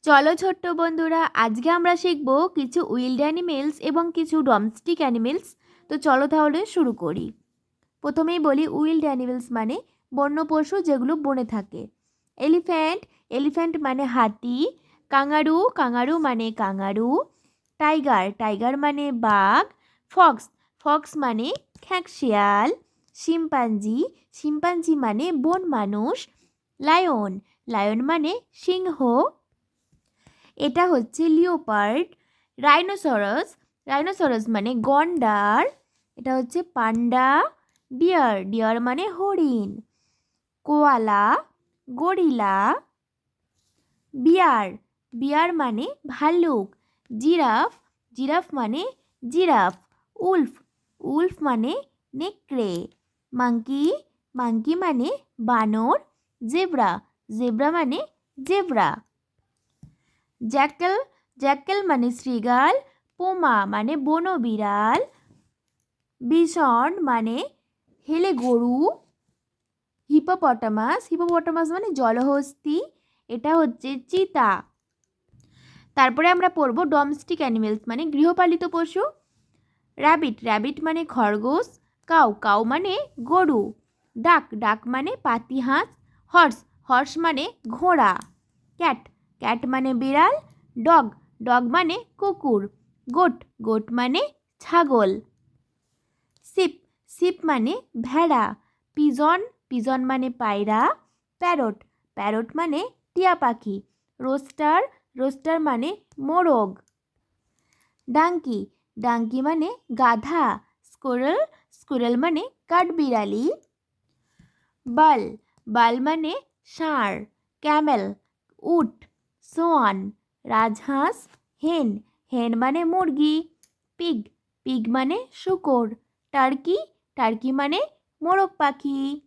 চলো ছোট্ট বন্ধুরা, আজকে আমরা শিখব কিছু উইল্ড অ্যানিমেলস এবং কিছু ডোমেস্টিক অ্যানিমেলস। তো চলো তাহলে শুরু করি। প্রথমেই বলি উইল্ড অ্যানিমেলস মানে বন্য পশু যেগুলো বনে থাকে। এলিফ্যান্ট, এলিফ্যান্ট মানে হাতি। কাঙ্গারু, কাঙ্গারু মানে কাঙ্গারু। টাইগার, টাইগার মানে বাঘ। ফক্স, ফক্স মানে খ্যাঁকশিয়াল। শিম্পাঞ্জি, শিম্পাঞ্জি মানে বন মানুষ। লায়ন, লায়ন মানে সিংহ। এটা হচ্ছে লিওপার্ড। রাইনোসরাস, রাইনোসরাস মানে গন্ডার। এটা হচ্ছে পান্ডা। ডিয়ার, ডিয়ার মানে হরিণ। কোয়ালা, গরিলা। বিয়ার, বিয়ার মানে ভাল্লুক। জিরাফ, জিরাফ মানে জিরাফ। উলফ, উলফ মানে নেকড়ে। মাঙ্কি, মাঙ্কি মানে বানর। জেব্রা, জেব্রা মানে জেব্রা। জ্যাকেল, জ্যাকেল মানে শৃগাল। পোমা মানে বনো বিড়াল। বিসন মানে হেলে গরু। হিপোপটামাস, হিপোপটামাস মানে জলহস্তী। এটা হচ্ছে চিতা। তারপরে আমরা পড়ব ডোমেস্টিক অ্যানিমেলস মানে গৃহপালিত পশু। র্যাবিট, র্যাবিট মানে খরগোশ। কাউ, কাউ মানে গরু। ডাক, ডাক মানে পাতিহাঁস। হর্স, হর্স মানে ঘোড়া। ক্যাট, ক্যাট মানে বিড়াল। ডগ, ডগ মানে কুকুর। গোট, গোট মানে ছাগল। শিপ, শিপ মানে ভেড়া। পিজন, পিজন মানে পায়রা। প্যারট, প্যারট মানে টিয়া পাখি। রোস্টার, রোস্টার মানে মোরগ। ডাঙ্কি, ডাঙ্কি মানে গাধা। স্কুরেল, স্কুরেল মানে কাঠবিড়ালি। বাল, বাল মানে ষাঁড়। ক্যামেল, উট। সোয়ান, রাজহাঁস। হেন, হেন মানে মুরগি। পিগ, পিগ মানে শূকর। টার্কি, টার্কি মানে মোরগ পাখি।